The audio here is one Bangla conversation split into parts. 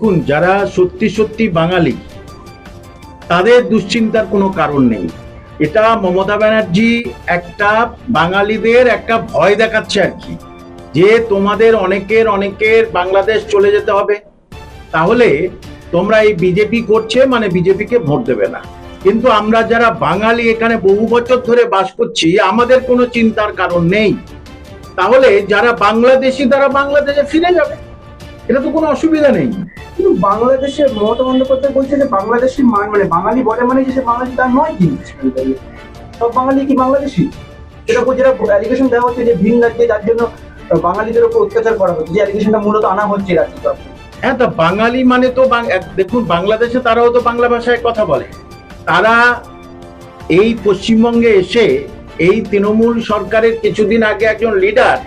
দেখুন, যারা সত্যি সত্যি বাঙালি তাদের দুশ্চিন্তার কোনো কারণ নেই। এটা মমতা ব্যানার্জি একটা বাঙালিদের একটা ভয় দেখাচ্ছে আর কি, যে তোমাদের অনেকের বাংলাদেশ চলে যেতে হবে, তাহলে তোমরা এই বিজেপি করছে মানে বিজেপিকে ভোট দেবে না। কিন্তু আমরা যারা বাঙালি এখানে বহু বছর ধরে বাস করছি, আমাদের কোনো চিন্তার কারণ নেই। তাহলে যারা বাংলাদেশি তারা বাংলাদেশে ফিরে যাবে, এটা তো কোনো অসুবিধা নেই। কিন্তু বাংলাদেশে মমতা বন্দ্যোপাধ্যায় বলছে যে বাংলাদেশি মানে বাঙালি বলে মানে যে সে বাঙালি তা নয়, কিন্তু সব বাঙালি কি বাংলাদেশি? যেটা অ্যালিগেশন দেওয়া হচ্ছে যে ভিন রাজ্যে যার জন্য বাঙালিদের উপর অত্যাচার করা হচ্ছে, যে অ্যালিগেশনটা মূলত আনা হচ্ছে রাজ্যে। হ্যাঁ, তো বাঙালি মানে তো দেখুন, বাংলাদেশে তারাও তো বাংলা ভাষায় কথা বলে। তারা এই পশ্চিমবঙ্গে এসে এই তৃণমূল সরকারের কিছুদিন আগে একজন লিডার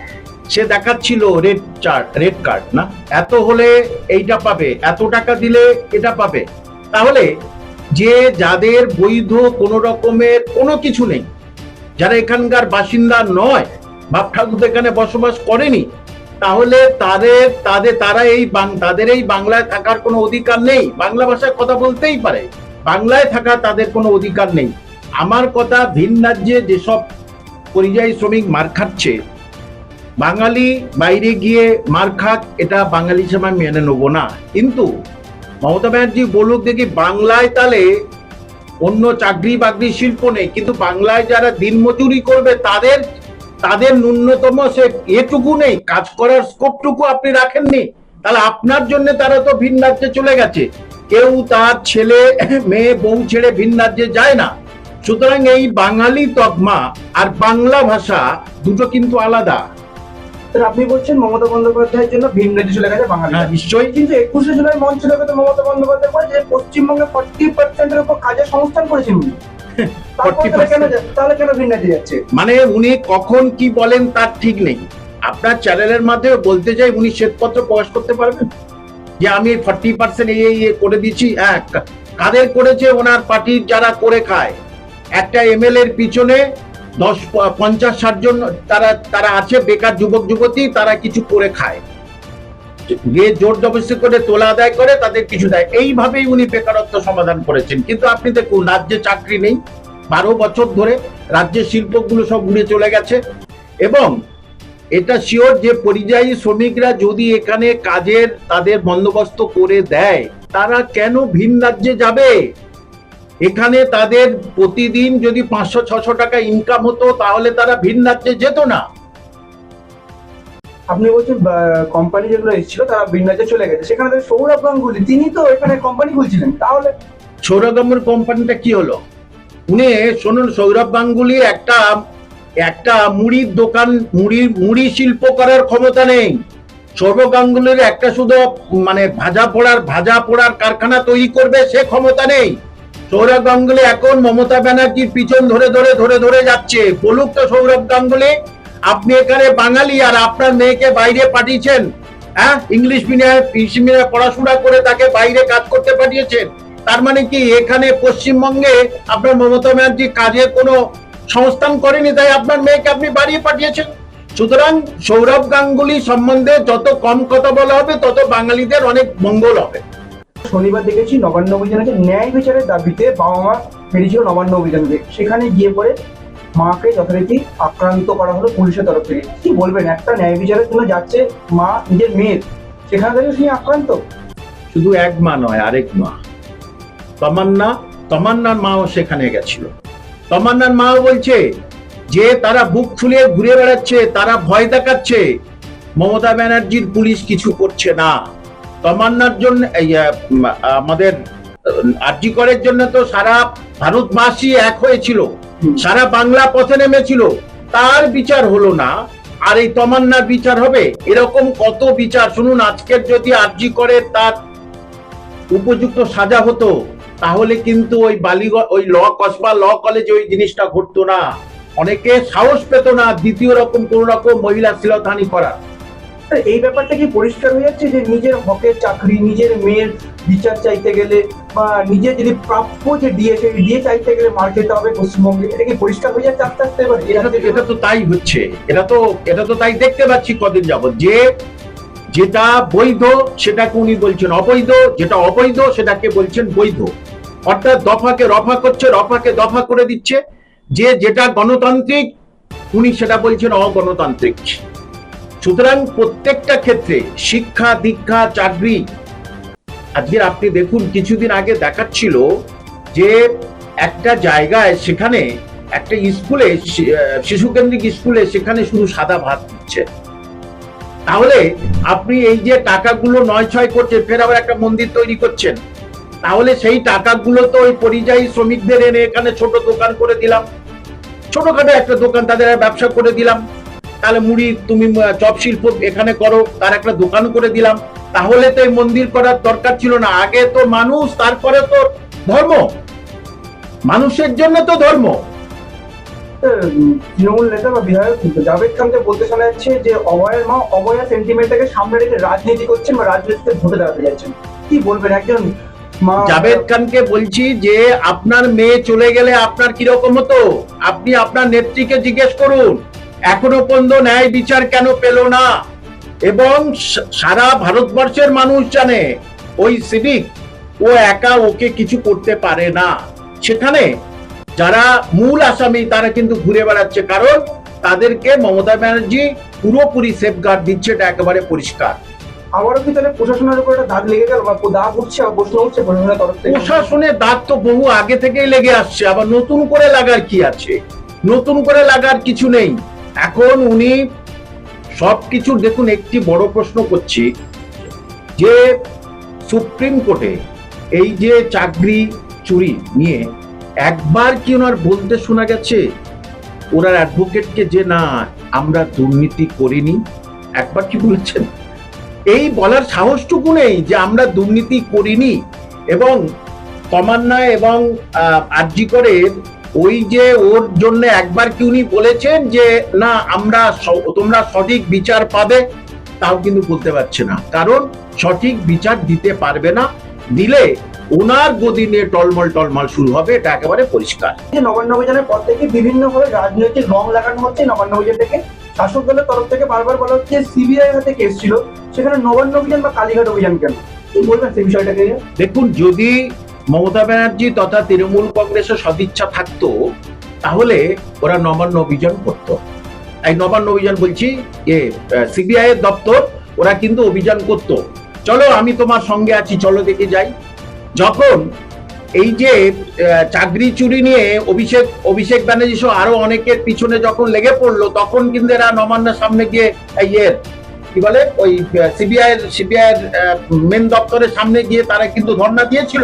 সে দেখাচ্ছিল রেড কার্ড না, এত হলে এইটা পাবে, এত টাকা দিলে এটা পাবে। তাহলে যে যাদের বৈধ কোনো রকমের কোনো কিছু নেই, যারা এখানকার বাসিন্দা নয়, বাপ ঠাকুর এখানে বসবাস করেনি, তাহলে তারা তাদের এই বাংলায় থাকার কোনো অধিকার নেই। বাংলা ভাষায় কথা বলতেই পারে, বাংলায় থাকা তাদের কোনো অধিকার নেই। আমার কথা, ভিন রাজ্যে যেসব পরিযায়ী শ্রমিক মার খাচ্ছে, বাঙালি বাইরে গিয়ে মার খাক, এটা বাঙালি হিসেবে আমি মেনে নেবো না। কিন্তু মমতা ব্যানার্জি বলুক দেখি, বাংলায় তাহলে অন্য চাকরি বাকরি শিল্প নেই, কিন্তু বাংলায় যারা দিনমজুরি করবে তাদের ন্যূনতম সে এটুকু নেই, কাজ করার স্কোপটুকু আপনি রাখেননি। তাহলে আপনার জন্য তারা তো ভিন রাজ্যে চলে গেছে। কেউ তার ছেলে মেয়ে বউ ছেড়ে ভিন রাজ্যে যায় না। সুতরাং এই বাঙালি তকমা আর বাংলা ভাষা দুটো কিন্তু আলাদা। আপনি বলছেন মমতা বন্দ্যোপাধ্যায়ের জন্য ভিন রাজ্যে চলে গেছে বাঙালি? হ্যাঁ, নিশ্চয়ই। কিন্তু 21শে জুলাই মঞ্চ থেকে তো মমতা বন্দ্যোপাধ্যায় বলে যে পশ্চিমবঙ্গে 40% উপর কাজের সংস্থান করেছেন উনি। তাহলে কেন ভিন রাজ্যে যাচ্ছে? মানে উনি কখন কি বলেন তার ঠিক নেই। আপনার চ্যানেলের মাধ্যমে বলতে চাই, উনি শ্বেতপত্র প্রকাশ করতে পারবেন যে আমি 40% করে দিচ্ছি? হ্যাঁ, কাদের করেছে? ওনার পার্টির যারা করে খায়। একটা এমএলএর পিছনে 50-60 জন তারা আছে বেকার যুবক যুবতী, তারা কিছু করে খায়, গিয়ে জোর জবরদস্তি করে তোলা আদায় করে তাদের কিছু দেয়। এইভাবেই উনি বেকারত্ব সমাধান করেছেন। কিন্তু আপনি দেখুন, রাজ্যে চাকরি নেই 12 বছর ধরে, রাজ্যের শিল্পগুলো সব ঘুরে চলে গেছে। এবং এটা শিওর যে পরিযায়ী শ্রমিকরা যদি এখানে কাজের তাদের বন্দোবস্ত করে দেয়, তারা কেন ভিন রাজ্যে যাবে? এখানে তাদের প্রতিদিন যদি 500-600 টাকা ইনকাম হতো, তাহলে তারা ভিন রাজ্যে যেত না। আপনি বলছেন কোম্পানি যেগুলো এসেছিল তারা ভিন রাজ্যে চলে গেছে, সেখানে সৌরভ গাঙ্গুলি তিনি তো এখানে কোম্পানি খুলছিলেন। তাহলে সৌরভ গাঙ্গুলির কোম্পানিটা কি হলো? উনি শুনুন, সৌরভ গাঙ্গুলি একটা মুড়ির দোকান, মুড়ি শিল্প করার ক্ষমতা নেই। সৌরভ গাঙ্গুলির একটা শুধু মানে ভাজা পোড়ার কারখানা তৈরি করবে সে ক্ষমতা নেই। সৌরভ গাঙ্গুলি এখন মমতা ব্যানার্জির পিছন ধরে যাচ্ছে। বলুক তো সৌরভ গাঙ্গুলি, আপনি এখানে বাঙালি আর আপনার মেয়েকে বাইরে পাঠিয়েছেন, হ্যাঁ, ইংলিশ মিডিয়ামে পড়াশোনা করে তাকে বাইরে কাজ করতে পাঠিয়েছেন। তার মানে কি এখানে পশ্চিমবঙ্গে আপনার মমতা ব্যানার্জি কাজের কোনো সংস্থান করেনি, তাই আপনার মেয়েকে আপনি বাড়িয়ে পাঠিয়েছেন? সুতরাং সৌরভ গাঙ্গুলি সম্বন্ধে যত কম কথা বলা হবে, তত বাঙালিদের অনেক মঙ্গল হবে। শনিবার দেখেছি নবান্ন অভিযানে ন্যায় বিচারের দাবিতে বাবা মা বেরিয়েছিল নবান্ন অভিযানে, সেখানে গিয়ে পরে মাকে যথারীতি আক্রান্ত করা হলো পুলিশের তরফ থেকে। কি বলবেন, একটা ন্যায় বিচারের জন্য যাচ্ছে মা নিজের মেয়ের, সেখানে থেকে তিনি আক্রান্ত? শুধু এক মা নয়, আরেক মা, তমান্নার মাও সেখানে গেছিল। তমান্নার মাও বলছে যে তারা বুক ফুলিয়ে ঘুরে বেড়াচ্ছে, তারা ভয় দেখাচ্ছে, মমতা ব্যানার্জির পুলিশ কিছু করছে না। তমান্নার জন্য আমাদের আরজি করের জন্য তো সারা ভারতবাসী এক হয়েছিল, সারা বাংলা পথে নেমেছিল, তার বিচার হলো না, আর এই তমান্নার বিচার হবে? এরকম কত বিচার। শুনুন, আজকের যদি আরজি করে তার উপযুক্ত সাজা হতো, তাহলে কিন্তু ওই কসবা ল কলেজে ওই জিনিসটা ঘটতো না। অনেকে সাহস পেত না দ্বিতীয় রকম কোন রকম মহিলা শ্লীলতাহানি করার। এই ব্যাপারটা কি পরিষ্কার হয়ে যাচ্ছে যে নিজের হকের চাকরি, নিজের মেয়ের বিচার চাইতে গেলে বা নিজের যদি প্রাপ্য যে দিয়ে চাইতে গেলে মার খেতে হবে পশ্চিমবঙ্গে? এটা কি পরিষ্কার হয়ে যাচ্ছে আস্তে আস্তে? এবার এটা তো তাই হচ্ছে, এটা তো তাই দেখতে পাচ্ছি কদিন যাবত, যে যেটা বৈধ সেটাকে উনি বলছেন অবৈধ, যেটা অবৈধ সেটাকে বলছেন বৈধ। অর্থাৎ দফাকে রফা করছে, রফাকে দফা করে দিচ্ছে। যে যেটা গণতান্ত্রিক উনি সেটা বলছেন অগণতান্ত্রিক। সুতরাং প্রত্যেকটা ক্ষেত্রে শিক্ষা দীক্ষা চাকরি, আজকে আপনি দেখুন কিছুদিন আগে দেখাচ্ছিল যে একটা জায়গায় সেখানে একটা স্কুলে, শিশু কেন্দ্রিক স্কুলে, সেখানে শুধু সাদা ভাত দিচ্ছে। তাহলে আপনি এই যে টাকাগুলো নয় ছয় করছে, ফের আবার একটা মন্দির তৈরি করছেন, তাহলে সেই টাকাগুলো তো ওই পরিযায়ী শ্রমিকদের এনে এখানে ছোট দোকান করে দিলাম, ছোটখাটো একটা দোকান তাদের ব্যবসা করে দিলাম। তাহলে মুড়ি তুমি চপ শিল্প এখানে করো, তার একটা দোকান করে দিলাম। তাহলে তো এই মন্দির করার দরকার ছিল না। আগে তো মানুষ, তারপরে তো ধর্ম, মানুষের জন্য তো ধর্ম। তৃণমূল নেতা বা বিধায়ক জাভেদ খানকে বলতে শোনা যাচ্ছে যে অভয়ের মা অভয়া সেন্টিমেন্টটাকে সামনে রেখে রাজনীতি করছেন বা রাজনীতিতে ভোটে দাঁড়াতে যাচ্ছেন। কি বলবেন একজন মা? জাভেদ খানকে বলছি যে আপনার মেয়ে চলে গেলে আপনার কিরকম হতো, আপনি আপনার নেত্রীকে জিজ্ঞেস করুন এখনো পর্যন্ত ন্যায় বিচার কেন পেল না। এবং সারা ভারতবর্ষের মানুষ জানে ওই সিভিক ও একা ওকে কিছু করতে পারে না। সেখানে যারা মূল আসামি তারা কিন্তু ঘুরে বেড়াচ্ছে, কারণ তাদেরকে মমতা ব্যানার্জি পুরোপুরি সেফগার্ড দিচ্ছে, এটা একেবারে পরিষ্কার। আবারও কি তাহলে প্রশাসনের উপর একটা দাগ লেগে গেল বা দাগ উঠছে বা প্রশ্ন উঠছে প্রশাসনের তরফ থেকে? প্রশাসনের দাগ তো বহু আগে থেকেই লেগে আসছে, আবার নতুন করে লাগার কি আছে? নতুন করে লাগার কিছু নেই। এখন উনি সবকিছু দেখুন, একটি বড় প্রশ্ন করছি যে সুপ্রিম কোর্টে এই যে চাকরি চুরি নিয়ে একবার কি ওনার বলতে শোনা গেছে ওনার অ্যাডভোকেটকে যে না আমরা দুর্নীতি করিনি? একবার কি বলেছেন? এই বলার সাহসটুকু নেই যে আমরা দুর্নীতি করিনি। এবং তমান্না এবং আরজি করের ওই যে ওর জন্য একবার কি উনি বলেছেন যে না আমরা তোমরা সঠিক বিচার পাবে? তাও কিন্তু বলতে পারছে না, কারণ সঠিক বিচার দিতে পারবে না। দিলে ওনার গদি নিয়ে টলমল শুরু হবে, এটা একেবারে পরিষ্কার। নবান্ন অভিযানের পর থেকে বিভিন্ন ভাবে রাজনৈতিক রং লাগানো হচ্ছে নবান্ন অভিযান থেকে। শাসক দলের তরফ থেকে বারবার বলা হচ্ছে সিবিআই হাতে কেস ছিল, সেখানে নবান্ন অভিযান বা কালীঘাট অভিযান কেন? কি বলবেন সেই বিষয়টাকে? দেখুন, যদি মমতা ব্যানার্জি তথা তৃণমূল কংগ্রেসের সদিচ্ছা থাকতো তাহলে ওরা নবান্ন অভিযান করতো। এই নবান্ন অভিযান বলছি, সিবিআই এর দপ্তর, ওরা কিন্তু অভিযান করতো। চলো আমি তোমার সঙ্গে আছি, চলো দেখে যাই। যখন এই যে চাকরি চুরি নিয়ে অভিষেক ব্যানার্জি সহ আরো অনেকের পিছনে যখন লেগে পড়লো, তখন কিন্তু এরা নবান্নের সামনে গিয়ে কি বলে ওই সিবিআই এর মেন দপ্তরের সামনে গিয়ে তারা কিন্তু ধর্ণা দিয়েছিল।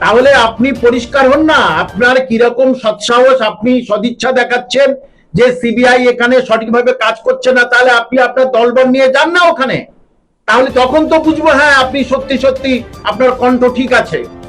তাহলে আপনি পরিষ্কার হন না, আপনার কিরকম সৎসাহস, আপনি সদিচ্ছা দেখাচ্ছেন যে সিবিআই এখানে সঠিকভাবে কাজ করছে না, তাহলে আপনি আপনার দলবল নিয়ে যান না ওখানে। তাহলে তখন তো বুঝবো হ্যাঁ আপনি সত্যি আপনার কণ্ঠ ঠিক আছে।